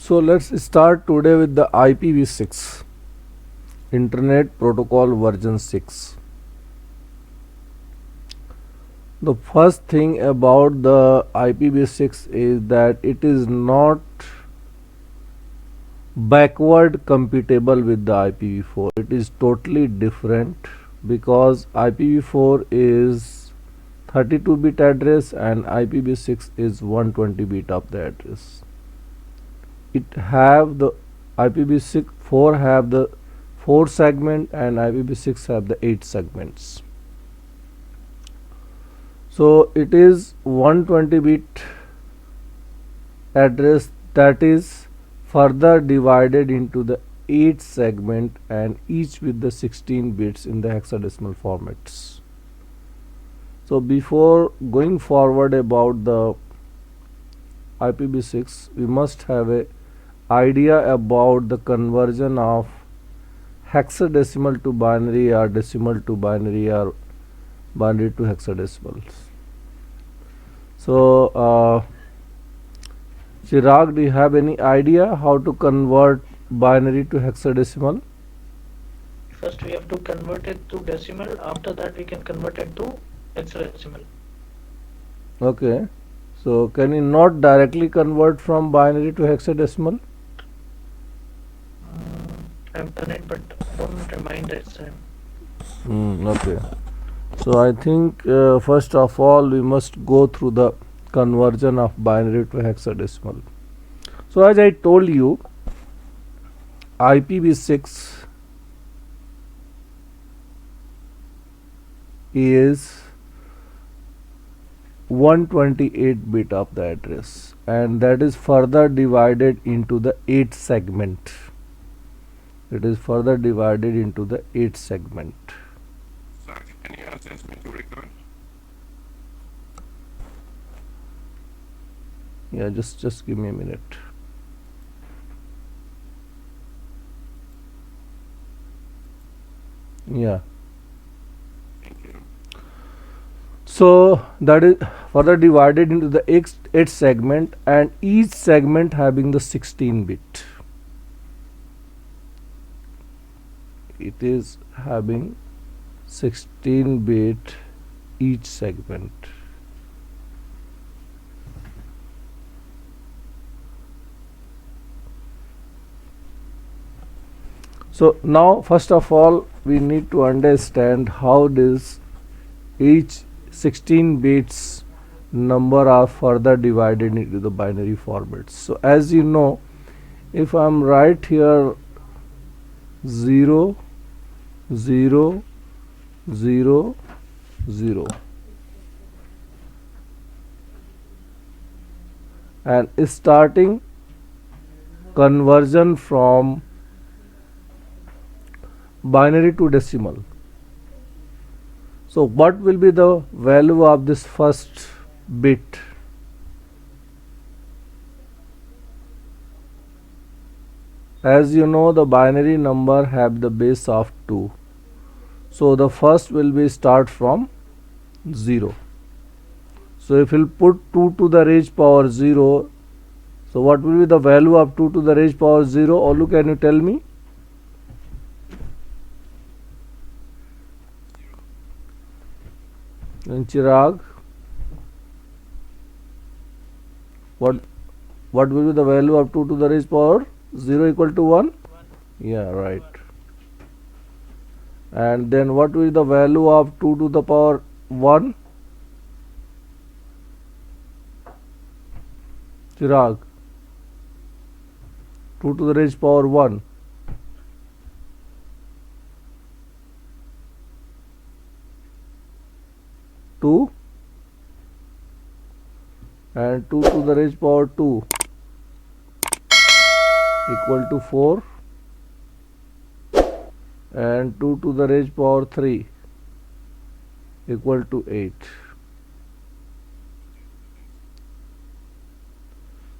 So let's start today with the IPv6 Internet Protocol version 6. The first thing about the IPv6 is that it is not backward compatible with the IPv4. It is totally different because IPv4 is 32-bit address and IPv6 is 120-bit of the address. It have the IPv6 4 have the 4 segment and IPv6 have the 8 segments. So it is 120-bit address that is further divided into the 8 segment and each with the 16 bits in the hexadecimal formats. So before going forward about the IPv6, we must have a idea about the conversion of hexadecimal to binary or decimal to binary or binary to hexadecimals. So Chirag, do you have any idea how to convert binary to hexadecimal? First we have to convert it to decimal, after that we can convert it to hexadecimal. Okay, so can you not directly convert from binary to hexadecimal? I've done it but don't remind it same. Okay, so I think first of all we must go through the conversion of binary to hexadecimal. So as I told you, IPv6 is 128 bit of the address and that is further divided into the 8 segment. It is further divided into the 8 segment. Sir, can you assist me to record? Yeah, just give me a minute. Yeah. Thank you. So that is further divided into the 8 segment and each segment having the 16 bit. It is having 16 bit each segment. So now first of all we need to understand how this each 16 bits number are further divided into the binary formats. So as you know, if I am right here 0 0 0 0 and starting conversion from binary to decimal. So what will be the value of this first bit? As you know, the binary number have the base of 2. So the first will be start from 0. So if you put 2 to the raised power 0, so what will be the value of 2 to the raised power 0? Olu, can you tell me? And Chirag, what will be the value of 2 to the raised power 0 equal to 1? Yeah, right. And then what will be the value of 2 to the power 1? Chirag, 2 to the raised power 1. Two and 2 to the raised power 2 equal to 4 and 2 to the raised power 3 equal to 8.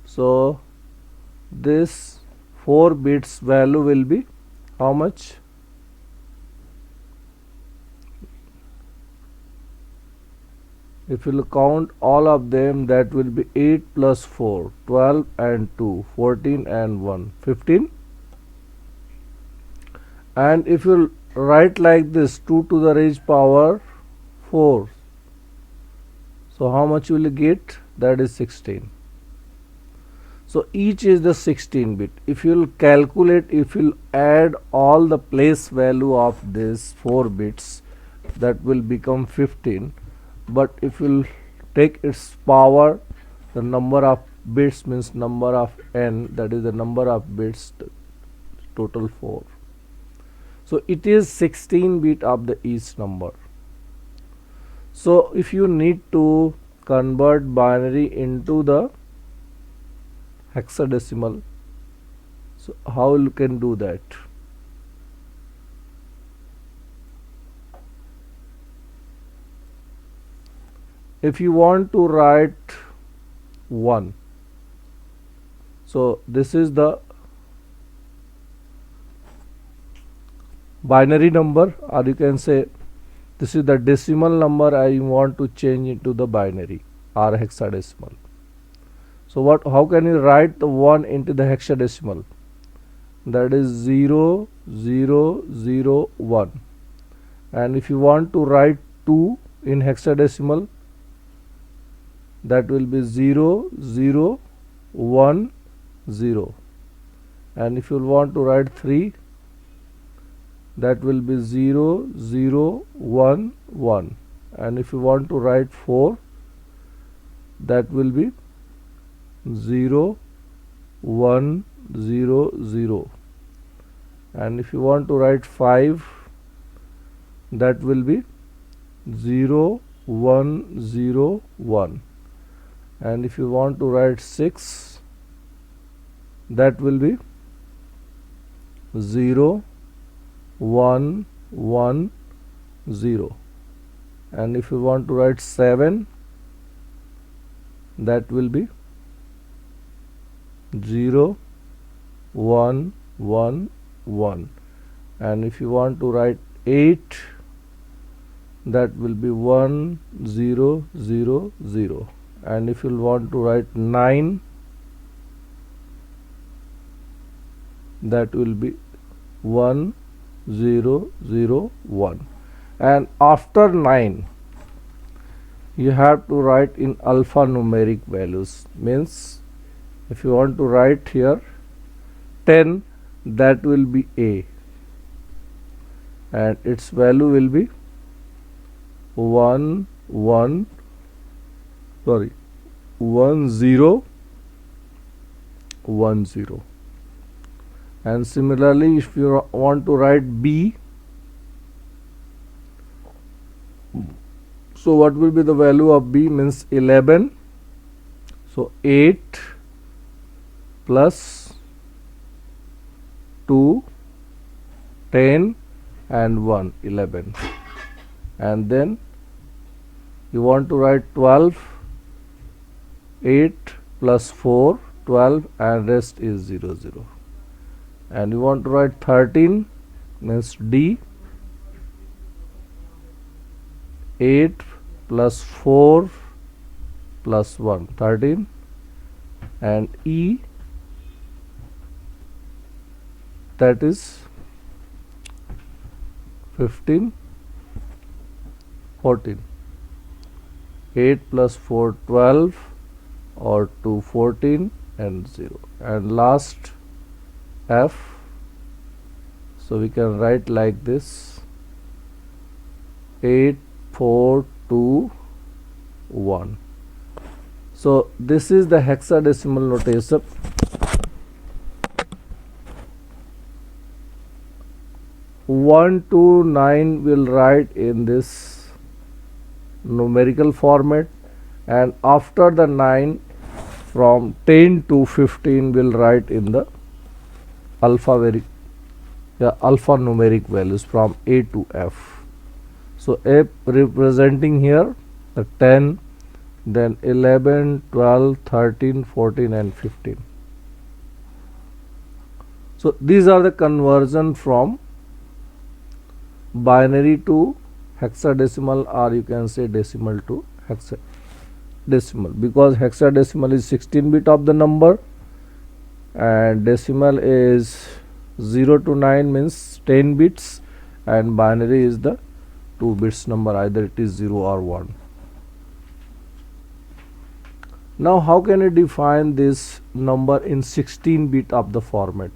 So this 4 bits value will be how much? if you count all of them, that will be 8 plus 4, 12 and 2, 14 and 1, 15. And if you write like this, 2 to the raised power 4, so how much will you get? That is 16. So each is the 16 bit. If you will calculate, if you will add all the place value of this 4 bits, that will become 15. But if you will take its power, the number of bits means number of n, that is the number of bits, total 4. So it is 16 bit of the each number. So if you need to convert binary into the hexadecimal, so how you can do that? If you want to write 1, so this is the binary number, or you can say this is the decimal number I want to change into the binary or hexadecimal. So how can you write the 1 into the hexadecimal? That is 0 0 0 1. And if you want to write 2 in hexadecimal, that will be 0 0 1 0. And if you want to write 3, that will be 0 0 1 1. And if you want to write 4, that will be 0 1 0 0. And if you want to write 5, that will be 0 1 0 1. And if you want to write 6, that will be 0 1 1 0. And if you want to write 7, that will be 0 1 1 1. And if you want to write 8, that will be 1 0 0 0. And if you want to write 9, that will be 1 0 0 1. And after 9, you have to write in alphanumeric values. Means if you want to write here 10, that will be A, and its value will be 1 1 1 0 1 0. And similarly, if you want to write B, so what will be the value of B? Means 11. So 8 plus 2, 10 and 1, 11. And then you want to write 12, 8 plus 4, 12, and rest is 0 0. And you want to write 13, means D, 8 plus 4 plus 1, 13, and E, that is 15, 14. 8 plus 4, 12, or 2, 14, and 0. And last F, so we can write like this: 8 4 2 1. So this is the hexadecimal notation. 1 to 9 will write in this numerical format, and after the 9, from 10 to 15 will write in the alphanumeric values from A to F. So A representing here the 10, then 11, 12, 13, 14 and 15. So these are the conversion from binary to hexadecimal, or you can say decimal to hexadecimal, because hexadecimal is 16 bit of the number and decimal is 0 to 9 means 10 bits, and binary is the 2 bits number, either it is 0 or 1. Now how can you define this number in 16 bit of the format?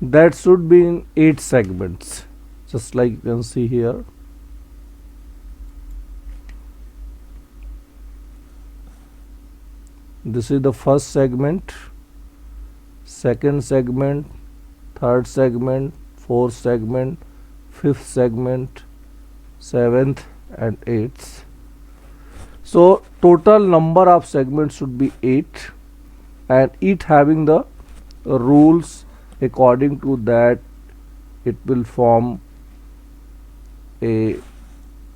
That should be in 8 segments, just like you can see here. This is the first segment, second segment, third segment, fourth segment, fifth segment, seventh and eighth. So total number of segments should be 8, and it having the rules. According to that, it will form a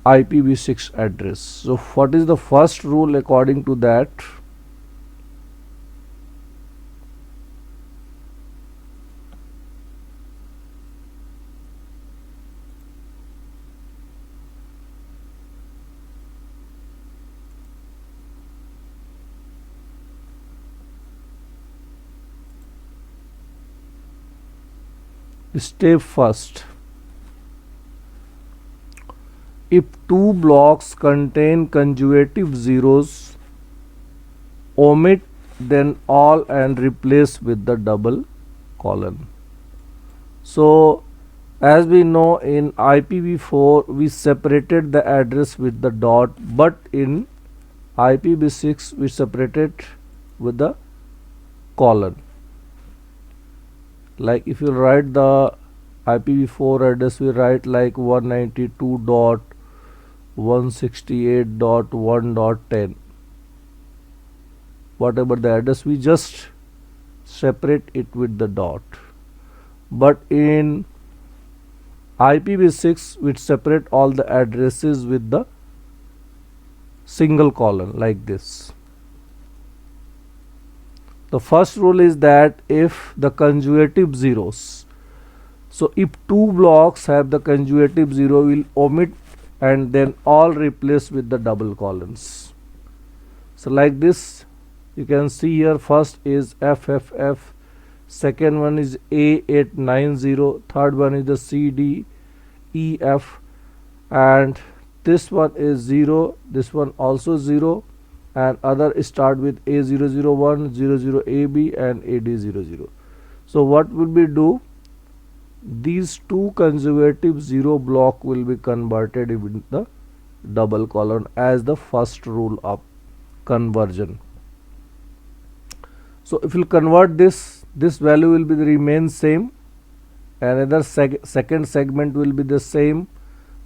IPv6 address. So what is the first rule according to that? Step first. If two blocks contain consecutive zeros, omit then all and replace with the double colon. So as we know, in IPv4 we separated the address with the dot, but in IPv6 we separated with the colon. Like if you write the IPv4 address, we write like 192.168.1.10, whatever the address, we just separate it with the dot. But in IPv6 we separate all the addresses with the single colon, like this. The first rule is that if the consecutive zeros, so if two blocks have the consecutive zero, we'll omit and then all replace with the double colons. So like this, you can see here, first is FFF, second one is A890, third one is the CDEF, and this one is 0, this one also 0, and other start with A001, 00AB and AD00. So what will we do? These two consecutive 0 block will be converted into the double colon as the first rule of conversion. So if you convert this value will be the remain same, another second segment will be the same,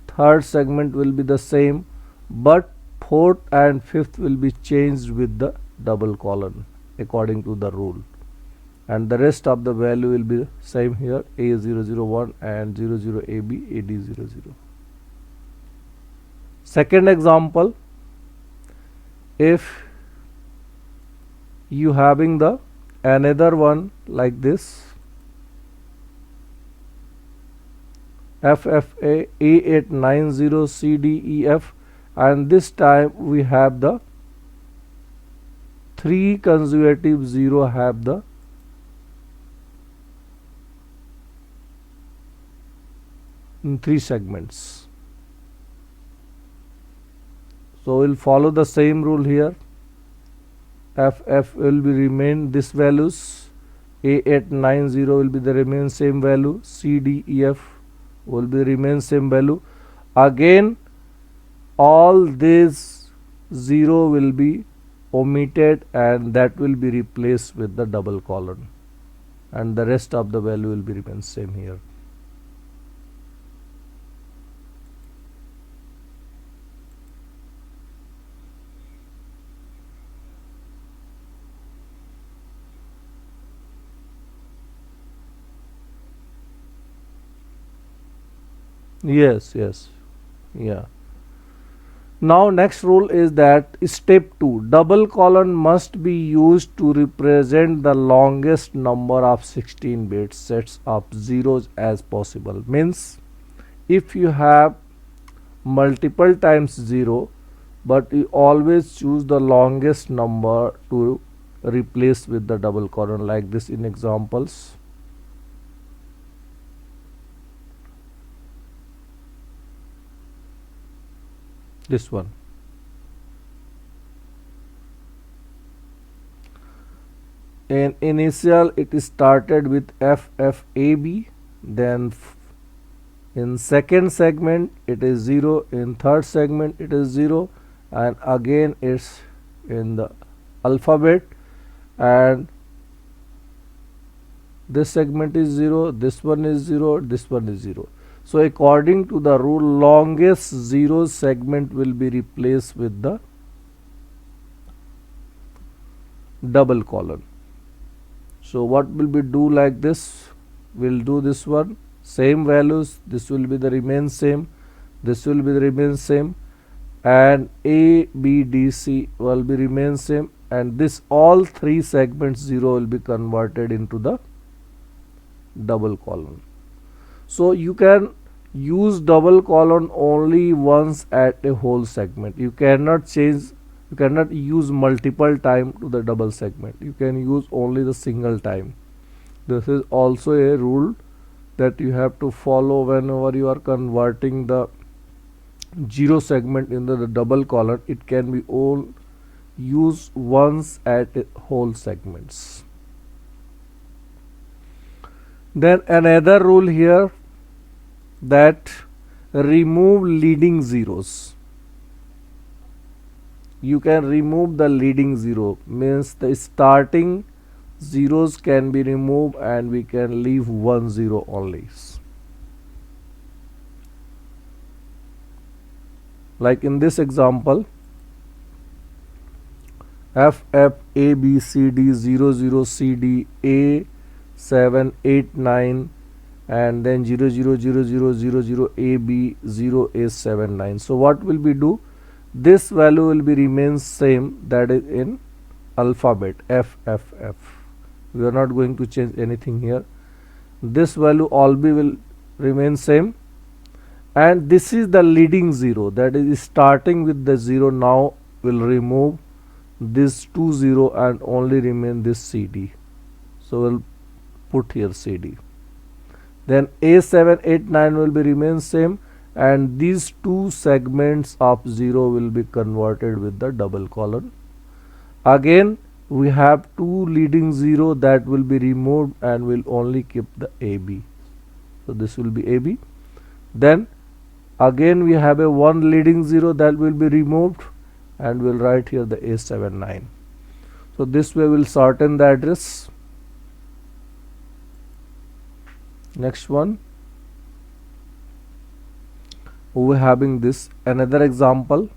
third segment will be the same, but fourth and fifth will be changed with the double colon according to the rule, and the rest of the value will be same here, A001 and 00AB AD00. Second example, if you having the another one like this, FFA A890 CDEF, and this time we have the 3 consecutive 0 have the in 3 segments. So we'll follow the same rule here. FF will be remain this values, A890 will be the remain same value, CDEF will be remain same value. Again all these 0 will be omitted and that will be replaced with the double colon, and the rest of the value will be remain same here. Yes, yes, yeah. Now next rule is that step 2, double colon must be used to represent the longest number of 16 bit sets of zeros as possible. Means if you have multiple times 0, but you always choose the longest number to replace with the double colon, like this in examples. This one. In initial it is started with FFAB, then in second segment it is 0, in third segment it is 0, and again it's in the alphabet, and this segment is 0, this one is 0, this one is 0. So according to the rule, longest 0 segment will be replaced with the double colon. So what will we do like this? We'll do this one, same values, this will be the remain same, this will be the remain same, and A, B, D, C will be remain same, and this all three segments 0 will be converted into the double colon. So you can use double colon only once at a whole segment. You cannot use multiple time to the double segment. You can use only the single time. This is also a rule that you have to follow whenever you are converting the 0 segment into the double colon. It can be all used once at a whole segments. Then another rule here, that remove leading zeros. You can remove the leading 0, means the starting zeros can be removed and we can leave 1 0 only. Like in this example, F F A B C D 0 0 C D A 7 8 9, and then 0 0 0 0 0 0 A B 0 A 7 9. So what will we do? This value will be remain same, that is in alphabet F F F. We are not going to change anything here. This value all will remain same, and this is the leading 0, that is starting with the 0. Now will remove this 2 0 and only remain this CD. So we'll put here CD. Then A7 8 9 will be remain same, and these two segments of 0 will be converted with the double colon. Again we have two leading 0 that will be removed and will only keep the AB. So this will be AB. Then again we have a one leading 0 that will be removed, and we'll write here the A7 9. So this way we'll shorten the address. Next one, we're having this another example.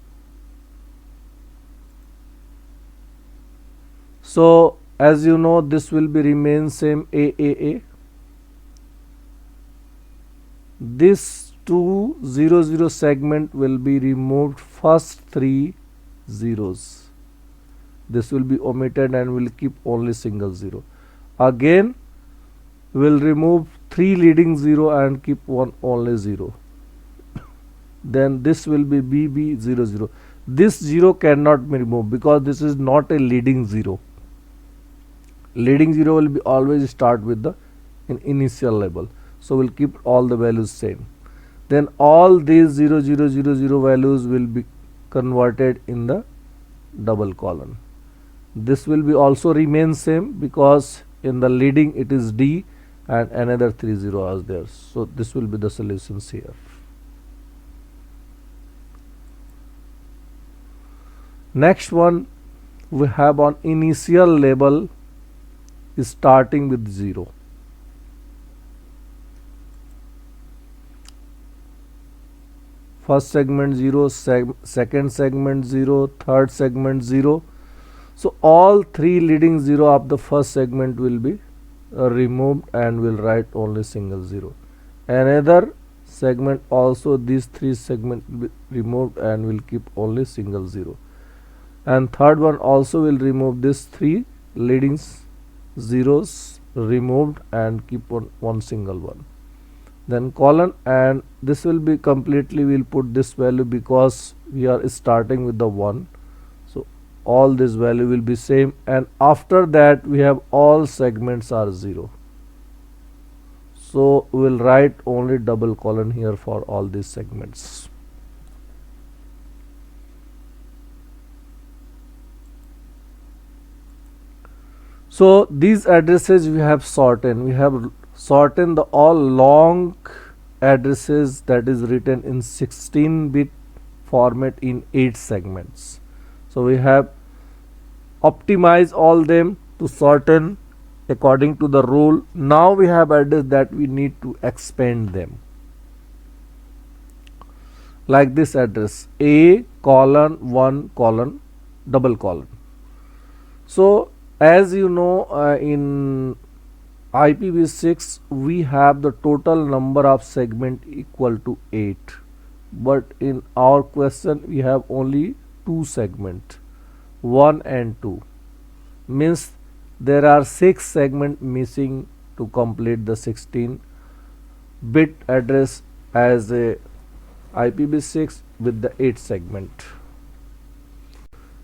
So as you know, this will be remain same AAA. This 2 0 0 segment will be removed, first 3 zeros. This will be omitted and will keep only single 0. Again will remove 3 leading 0 and keep one only 0. Then this will be BB 0 0. This 0 cannot be removed because this is not a leading 0. Leading 0 will be always start with the initial label. So we'll keep all the values same. Then all these 0 0 0 0 values will be converted in the double colon. This will be also remain same because in the leading it is D and another 3 0 is there. So this will be the solutions here. Next one we have on initial label is starting with 0. First segment 0, second segment 0, third segment 0. So all three leading 0 of the first segment will be removed and will write only single 0. Another segment also these three segment will be removed and will keep only single 0, and third one also will remove this three leading zeros removed and keep one single one. Then colon, and this will be completely, we'll put this value because we are starting with the 1, so all this value will be same, and after that we have all segments are 0, so we will write only double colon here for all these segments. So these addresses we have sorted. We have sorted the all long addresses that is written in 16-bit format in 8 segments. So we have optimized all them to sorten according to the rule. Now we have address that we need to expand them. Like this address A colon 1 colon double colon. So as you know, in IPv6 we have the total number of segment equal to 8, but in our question we have only 2 segment, 1 and 2, means there are 6 segment missing to complete the 16-bit address as a IPv6 with the 8 segment.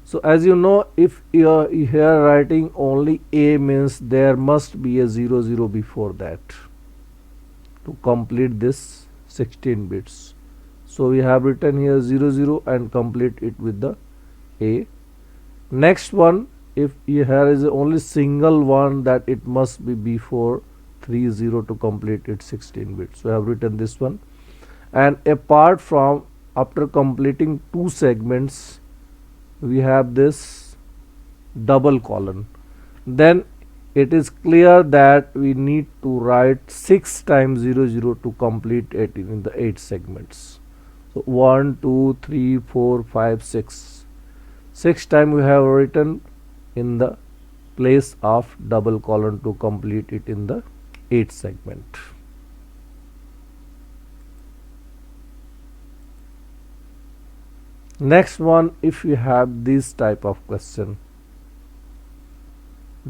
So as you know, if you are here writing only A, means there must be a 00 before that to complete this 16 bits. So we have written here 00 and complete it with the A. Next one, if here is only single one, that it must be before 30 to complete it 16 bits. So I have written this one, and apart from after completing 2 segments we have this double colon, then it is clear that we need to write 6 times 00 to complete it in the 8 segments. So 1 2 3 4 5 6 times we have written in the place of double colon to complete it in the 8 segment. Next one, if you have this type of question,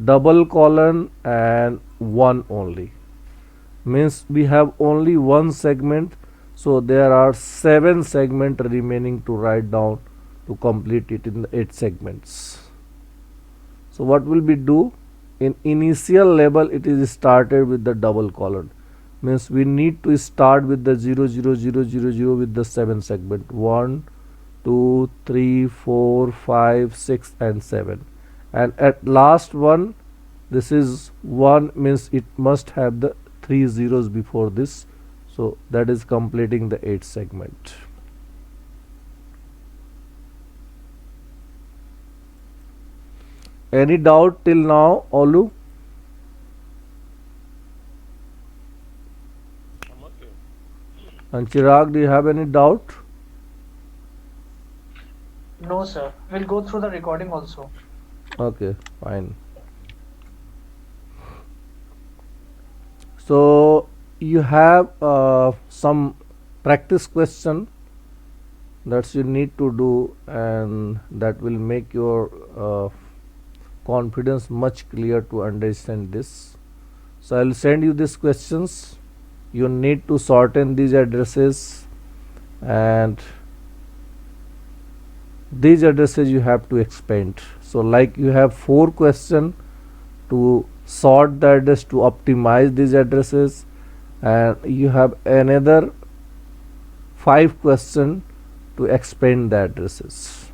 double colon and 1 only, means we have only 1 segment, so there are 7 segment remaining to write down to complete it in the 8 segments. So what will we do? In initial level it is started with the double colon, means we need to start with the 00000 with the 7 segment, 1 2 3 4 5 6 and 7, and at last one, this is 1, means it must have the 3 zeros before this, so that is completing the 8 segment. Any doubt till now, Olu? I'm okay. And Chirag, do you have any doubt? No, sir. We'll go through the recording also. Okay, fine. So you have some practice question that you need to do, and that will make your confidence much clear to understand this. So I will send you these questions. You need to shorten these addresses, and these addresses you have to expand. So like you have 4 questions to sort the address to optimize these addresses, and you have another 5 questions to expand the addresses.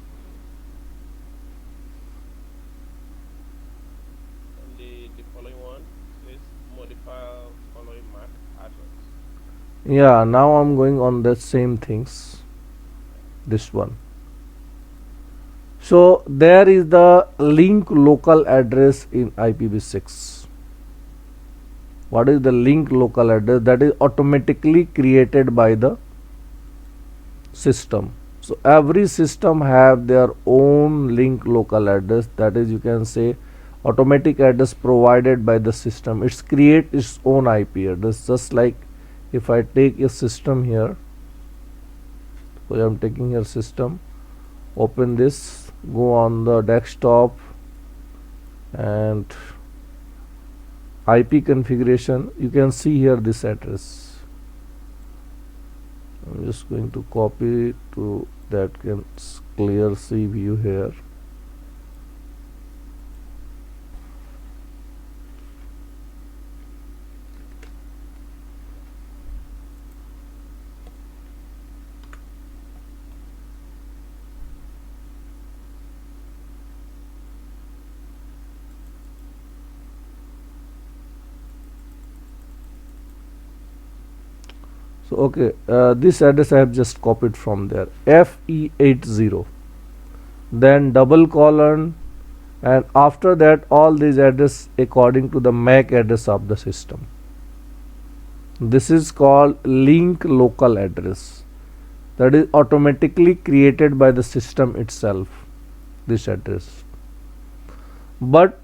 And the following one says modify following MAC address. Yeah, now I'm going on the same things, this one. So there is the link local address in IPv6. What is the link local address? That is automatically created by the system. So every system have their own link local address, that is, you can say, automatic address provided by the system. It's create its own IP address, just like If I take a system here, so I am taking here system, open this, go on the desktop and IP configuration, you can see here this address. I'm just going to copy to that can clear see view here. So okay, this address I have just copied from there, FE80, then double colon, and after that all these address according to the MAC address of the system. This is called link local address, that is automatically created by the system itself, this address, but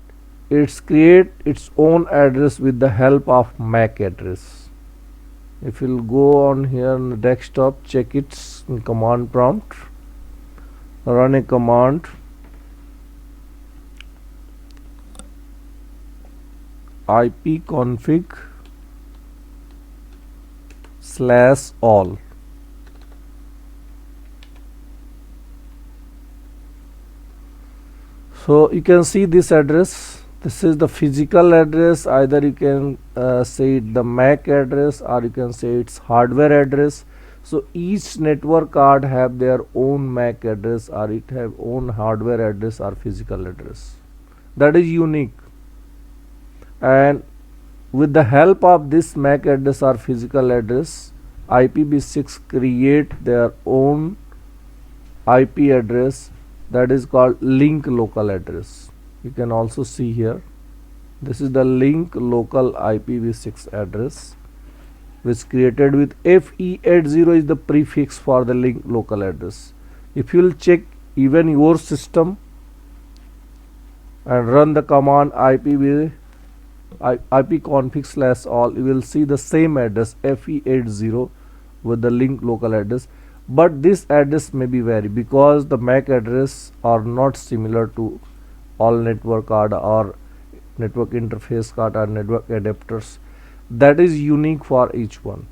it's create its own address with the help of MAC address. If you'll go on here on the desktop, check it in command prompt, run a command ipconfig/all. So you can see this address. This is the physical address. Either you can say it the MAC address, or you can say it's hardware address. So each network card have their own MAC address, or it have own hardware address or physical address. That is unique. And with the help of this MAC address or physical address, IPv6 create their own IP address, that is called link local address. You can also see here, this is the link local IPv6 address, which created with FE80 is the prefix for the link local address. If you will check even your system and run the command ipconfig/all, you will see the same address FE80 with the link local address, but this address may be vary because the MAC address are not similar to all network card or network interface card or network adapters. That is unique for each one,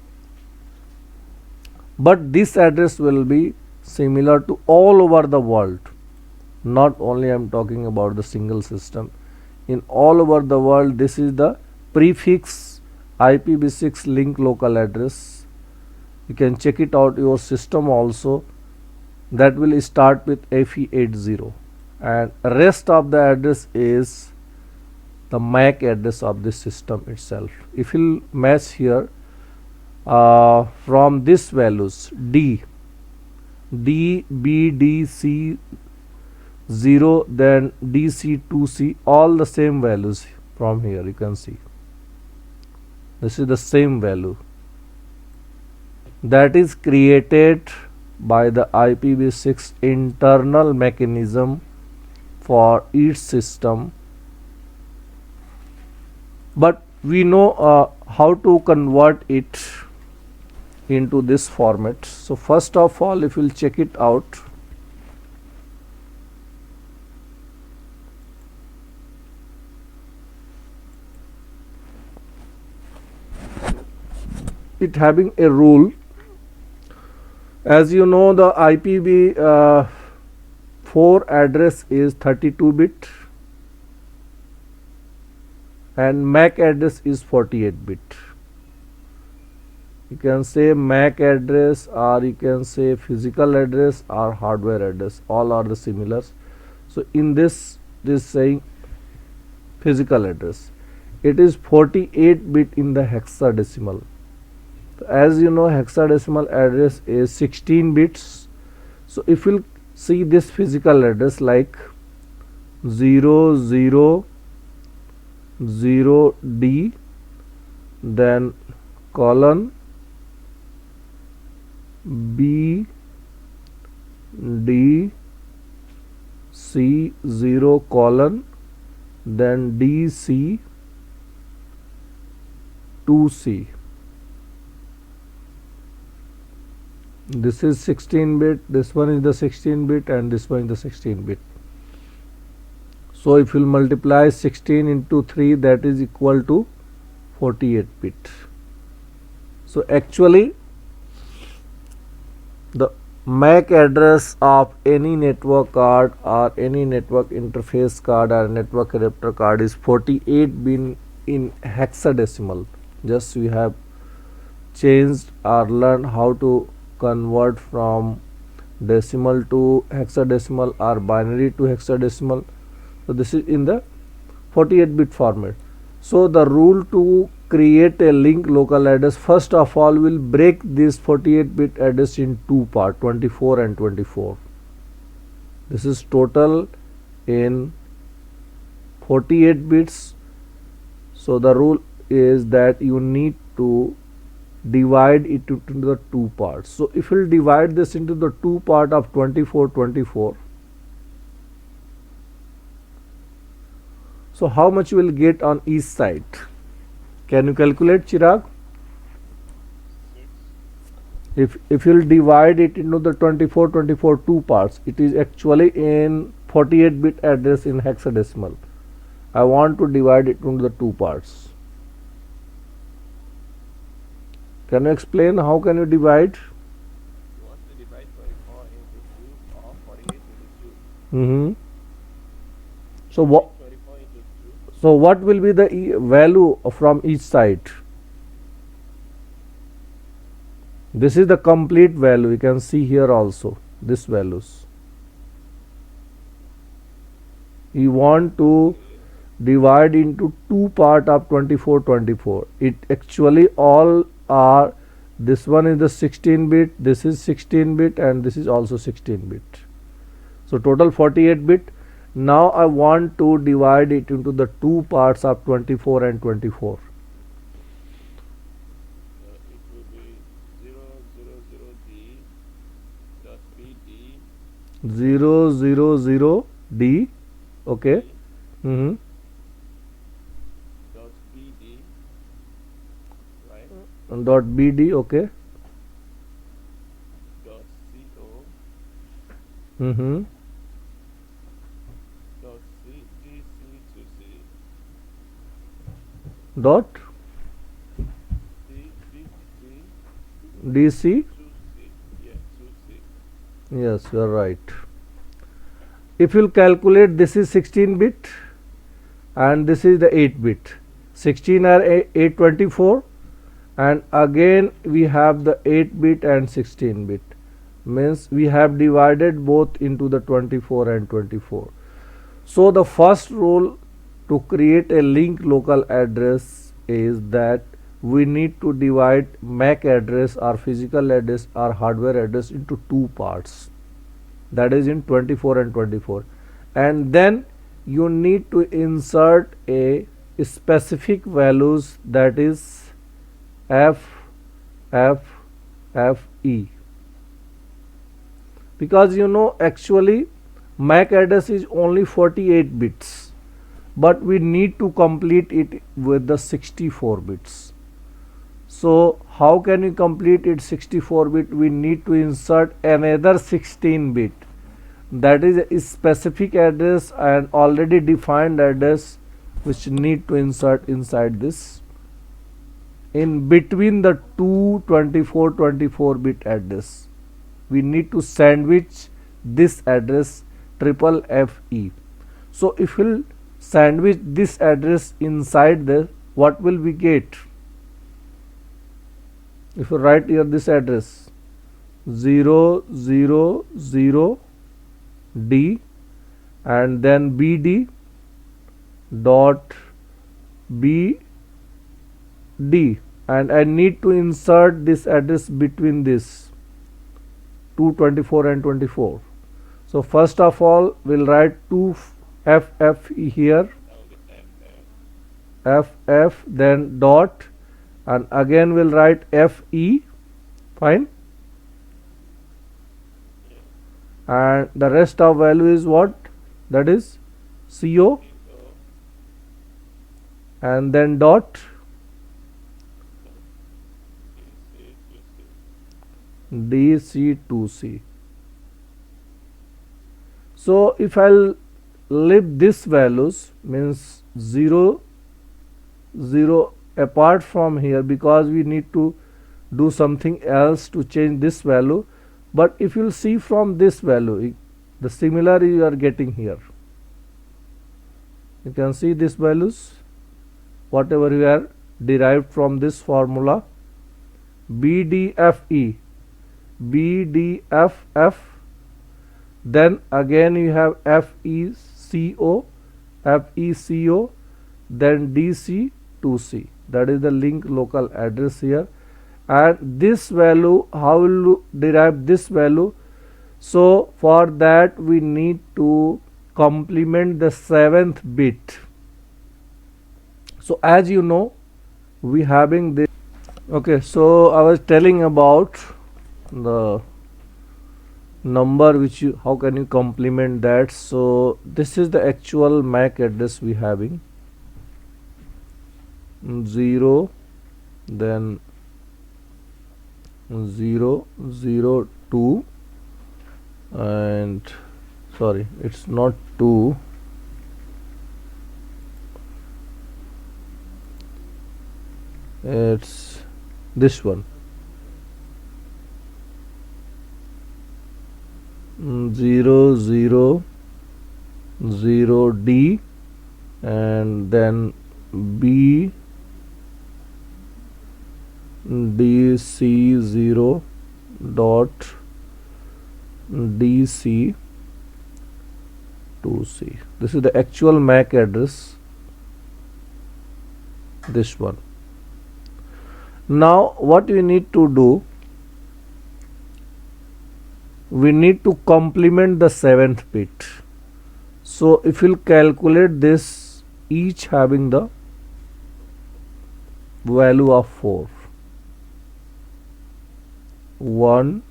but this address will be similar to all over the world. Not only I am talking about the single system, in all over the world this is the prefix IPv6 link local address. You can check it out your system also, that will start with FE80, and rest of the address is the MAC address of this system itself. If you match here from this values D, B, D, C 0, then DC 2C, all the same values from here you can see. This is the same value that is created by the IPv6 internal mechanism for each system, but we know how to convert it into this format. So first of all, if you will check it out, it having a rule. As you know, the IPv4 address is 32-bit and MAC address is 48-bit. You can say MAC address, or you can say physical address or hardware address, all are the similar. So in this saying physical address, it is 48-bit in the hexadecimal. As you know, hexadecimal address is 16 bits. So if you see this physical address like 000D, then colon B D C 0 colon, then DC 2C. This is 16 bit, this one is the 16 bit, and this one is the 16 bit. So if you multiply 16 into 3, that is equal to 48 bit. So actually the MAC address of any network card or any network interface card or network adapter card is 48 bit in hexadecimal. Just we have changed or learned how to convert from decimal to hexadecimal or binary to hexadecimal. So this is in the 48 bit format. So the rule to create a link local address, first of all will break this 48 bit address in two parts, 24 and 24. This is total in 48 bits. So the rule is that you need to divide it into the two parts. So if you divide this into the two part of 24 24, so how much you will get on each side? Can you calculate, Chirag? 6. If you'll divide it into the 24 24 two parts, it is actually in 48 bit address in hexadecimal. I want to divide it into the two parts. Can you explain how can you divide? You want to divide 24 into 2 or 48 into 2. Mm-hmm. So what? 24 into 2. So what will be the value from each side? This is the complete value. You can see here also this values. You want to divide into two part of 24 24. It actually all are, this one is the 16 bit, this is 16 bit, and this is also 16 bit. So total 48 bit. Now I want to divide it into the two parts of 24 and 24. It will be 000D dot BD 000D, okay. Mm-hmm. dot BD, right? Dot BD, okay. Dot CO Mm-hmm. dot DC to C. Dot DC. to C. Yeah, to C. Yes, you are right. If you calculate, this is 16 bit and this is the 8 bit. 16 are 824, and again we have the 8 bit and 16 bit. Means we have divided both into the 24 and 24. So the first rule to create a link local address is that we need to divide MAC address or physical address or hardware address into two parts, that is in 24 and 24, and then you need to insert a specific values, that is F E, because you know actually MAC address is only 48 bits, but we need to complete it with the 64 bits. So how can we complete it 64 bit? We need to insert another 16 bit, that is a specific address and already defined address, which need to insert inside this in between the two 24 24 bit address. We need to sandwich this address triple FE. So if we'll sandwich this address inside this, what will we get? If you write here this address 000D and then BD dot BD, and I need to insert this address between this 224 and 24. So first of all we'll write 2FF here, FF, then dot, and again we'll write FE, fine, and the rest of value is what? That is CO, and then dot, DC2C. So if I'll leave this values, means 0 0 apart from here, because we need to do something else to change this value. But if you'll see from this value, the similar you are getting here. You can see these values, whatever we are derived from this formula, BDFE, BDFF, then again you have FECO, FECO, then DC2C. That is the link local address here. And this value, how will you derive this value? So for that we need to complement the 7th bit. So as you know, we having this. Okay, so I was telling about the number which you, how can you complement that. So this is the actual MAC address we having, 0, then 0 0 2, and sorry, it's not 2, it's this one, 0 0 0 D, and then B DC0 dot DC2C. This is the actual MAC address, this one. Now what we need to do, we need to complement the 7th bit. So if you'll calculate this, each having the value of 4, 1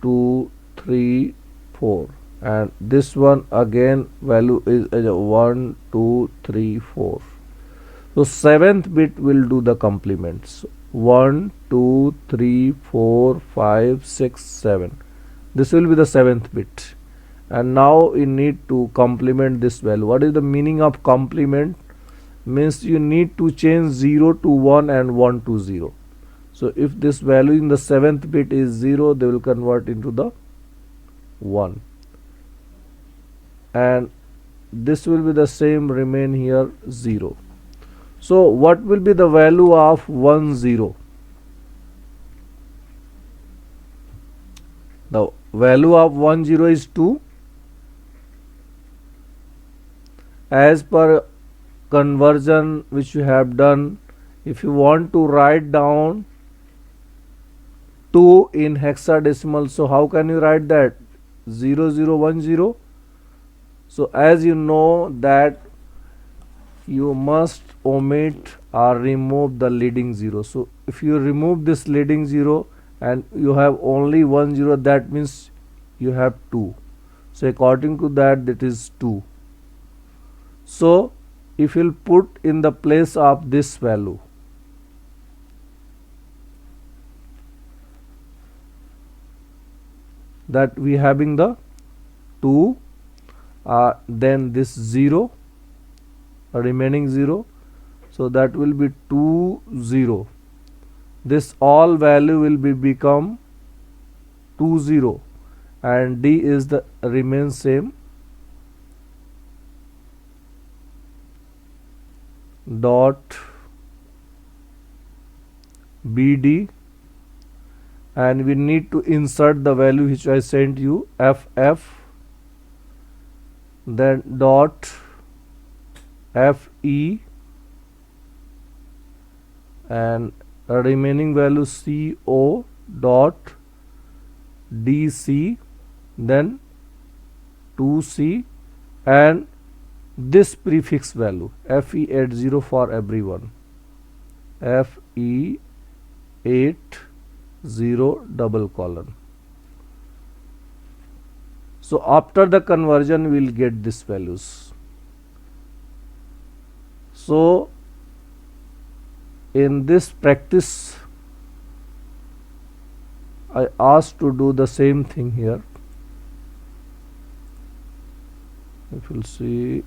2 3 4, and this one again value is 1 2 3 4. So 7th bit will do the complements, 1 2 3 4 5 6 7. This will be the 7th bit, and now you need to complement this value. What is the meaning of complement? Means you need to change 0 to 1 and 1 to 0. So if this value in the 7th bit is 0, they will convert into the 1, and this will be the same, remain here 0. So what will be the value of 1 0? The value of 1 0 is 2. As per conversion which you have done, if you want to write down 2 in hexadecimal, so how can you write that? 0 0 1 0. So as you know that you must omit or remove the leading 0. So if you remove this leading 0 and you have only 1 0, that means you have 2. So according to that, that is 2. So if you'll put in the place of this value, that we having the 2, then this 0, remaining 0, so that will be 2 0. This all value will be become 2 0, and D is the remain same, dot BD, and we need to insert the value which I sent you, FF, then dot FE, and a remaining value CO dot DC, then 2C, and this prefix value FE80 for everyone, FE80 double colon. So after the conversion we will get these values. So in this practice I asked to do the same thing here. If you'll see,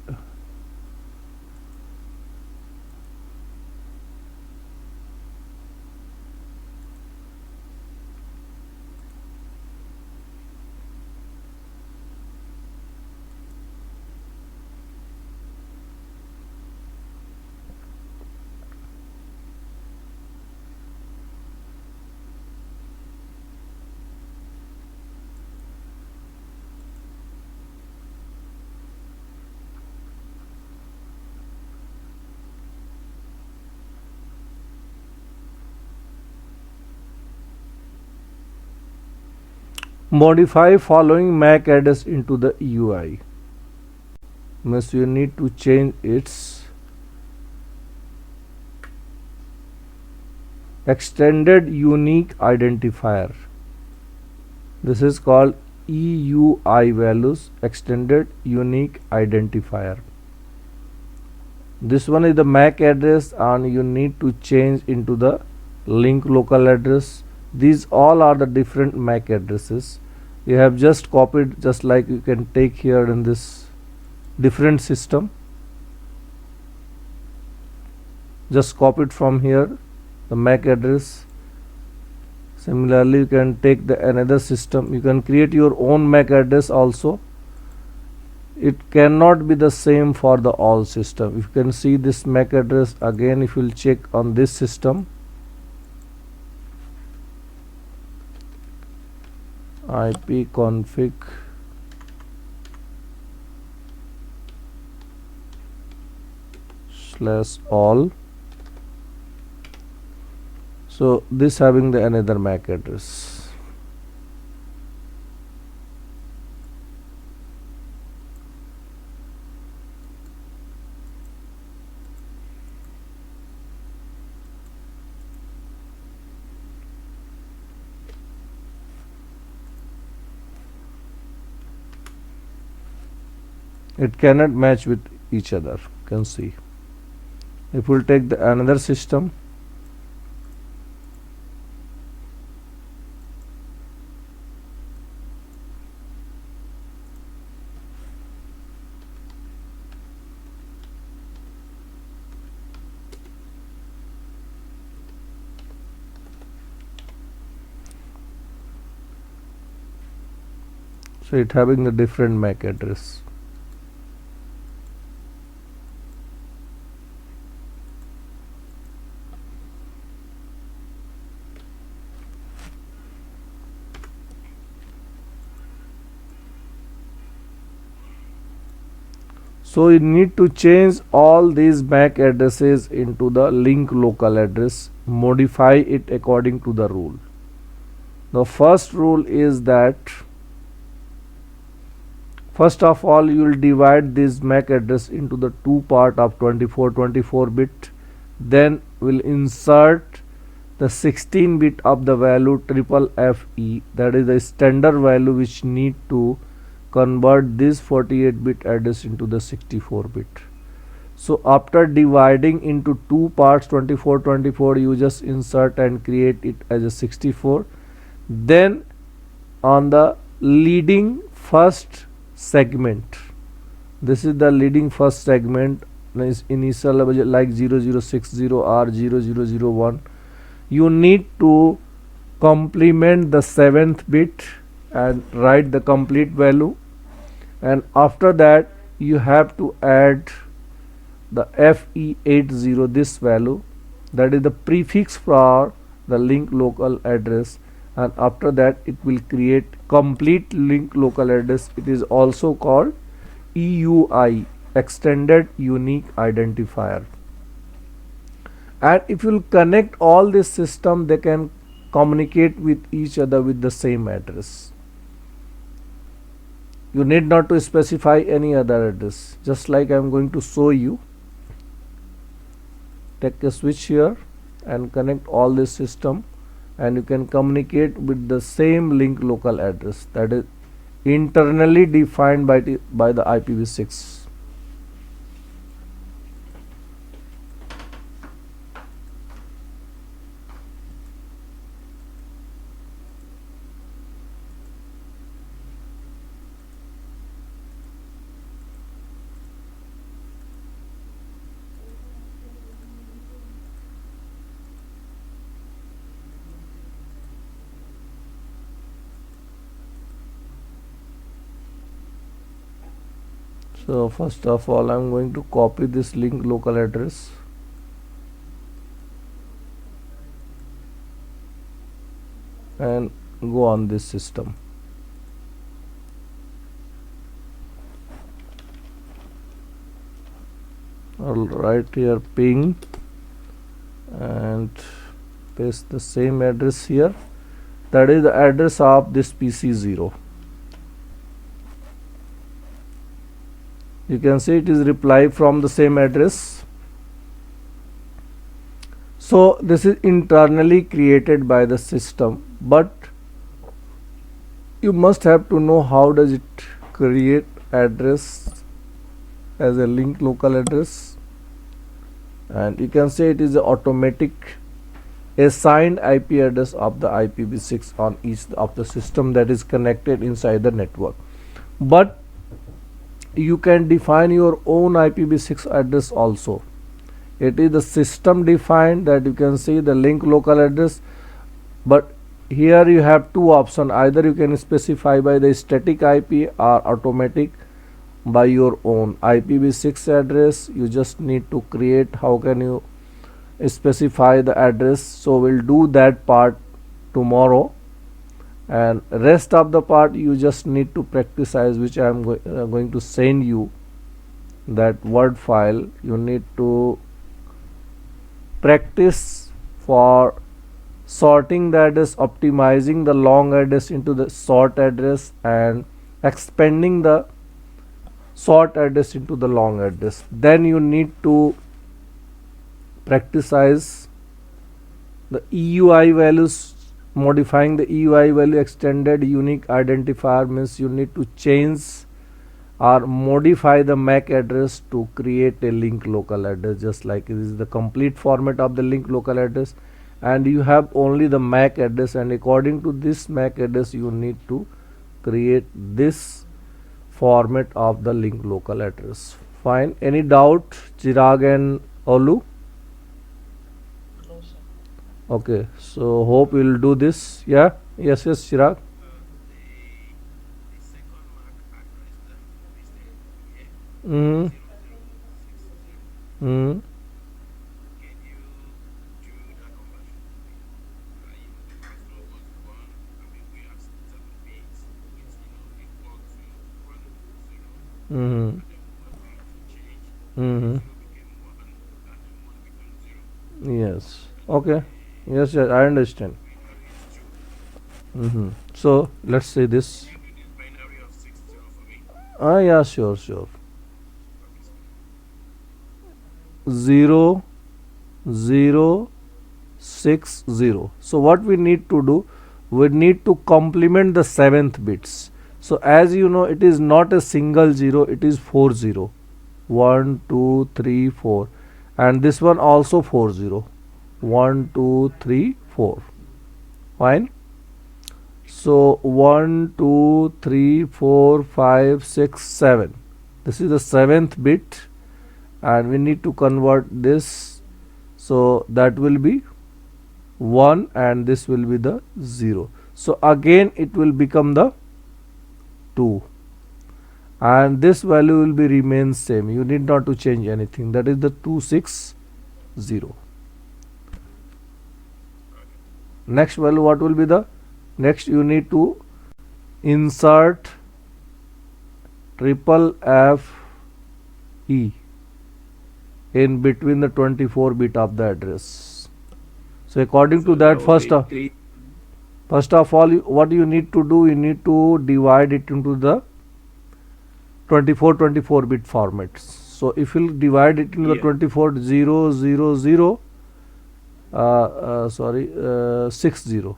modify following MAC address into the EUI. Means you need to change its extended unique identifier. This is called EUI values, extended unique identifier. This one is the MAC address and you need to change into the link local address. These all are the different MAC addresses. You have just copied, just like you can take here in this different system. Just copy it from here, the MAC address. Similarly, you can take the another system. You can create your own MAC address also. It cannot be the same for the all system. You can see this MAC address again. If you'll check on this system, ipconfig /all. So this having the another MAC address. It cannot match with each other. You can see. If we'll take the another system, so it having the different MAC address. So you need to change all these MAC addresses into the link local address, modify it according to the rule. The first rule is that first of all you will divide this MAC address into the two part of 24 bit, then we'll insert the 16 bit of the value FFE, that is the standard value which need to convert this 48 bit address into the 64 bit. So after dividing into two parts 24 you just insert and create it as a 64. Then on the leading first segment, this is the leading first segment, is initial like 0060 or 0001, you need to complement the 7th bit and write the complete value, and after that you have to add the FE80, this value, that is the prefix for the link local address, and after that it will create complete link local address. It is also called EUI, extended unique identifier. And if you will connect all this system, they can communicate with each other with the same address. You need not to specify any other address, just like I am going to show you. Take a switch here and connect all this system, and you can communicate with the same link local address that is internally defined by the IPv6. So first of all I'm going to copy this link local address and go on this system. I'll write here ping and paste the same address here. That is the address of this PC0. You can see it is reply from the same address. So this is internally created by the system, but you must have to know how does it create address as a link local address. And you can say it is a automatic assigned IP address of the IPv6 on each of the system that is connected inside the network. But you can define your own IPv6 address also. It is the system defined that you can see the link local address, but here you have two options. Either you can specify by the static IP or automatic by your own IPv6 address. You just need to create how can you specify the address. So we'll do that part tomorrow, and rest of the part you just need to practice, which I am going to send you that Word file. You need to practice for sorting the address, optimizing the long address into the short address, and expanding the short address into the long address. Then you need to practice the EUI values, modifying the EUI value. Extended unique identifier means you need to change or modify the MAC address to create a link local address, just like this is the complete format of the link local address, and you have only the MAC address, and according to this MAC address you need to create this format of the link local address. Fine. Any doubt, Chirag and Olu? No, sir. Okay, so hope we'll do this. Yeah, yes, Chirag. Hmm. Hmm. Hmm. Hmm. Yes. Okay. Yes, yes, I understand. Hmm. So let's say this. Yeah, sure, sure. 0 0 6 0. So what we need to do, we need to complement the 7th bits. So as you know, it is not a single 0, it is 4 0. 1 2 3 4, and this one also 4 0. 1 2 3 4. Fine. So 1 2 3 4 5 6 7. This is the 7th bit, and we need to convert this, so that will be 1 and this will be the 0. So again it will become the 2, and this value will be remain same. You need not to change anything. That is the 260. Next value, what will be the next? You need to insert triple F E in between the 24 bit of the address. So according to that, first of all, what you need to do, you need to divide it into the 24 bit formats. So if you divide it into the 24 0 0 0 60,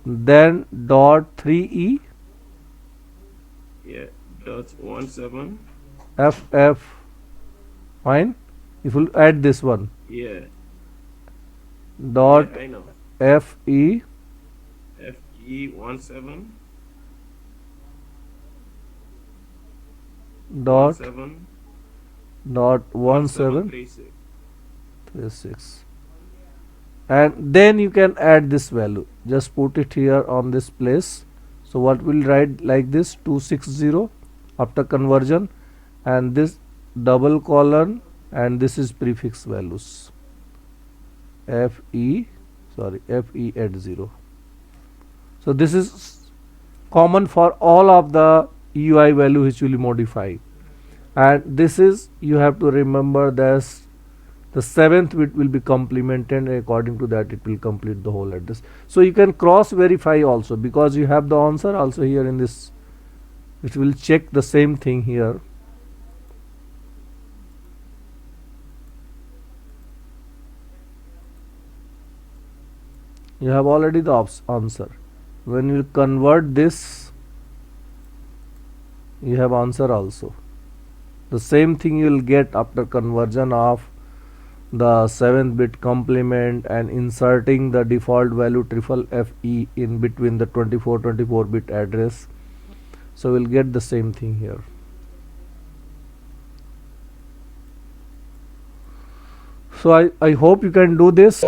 then dot 3E dot 17. FF. Fine. If you add this one, dot I know. FE FE 17 dot 17 dot 17 36. 36, and then you can add this value. Just put it here on this place. So what will write like this? 260 after conversion, and this double colon, and this is prefix values fe at 0. So this is common for all of the UI value which will modify, and this is, you have to remember this, the 7th bit will be complemented, and according to that it will complete the whole address. So you can cross verify also, because you have the answer also here in this, which will check the same thing here. You have already the answer. When you convert this, you have answer also. The same thing you will get after conversion of the 7th bit complement and inserting the default value triple FE in between the 24 bit address. So we'll get the same thing here. So I hope you can do this.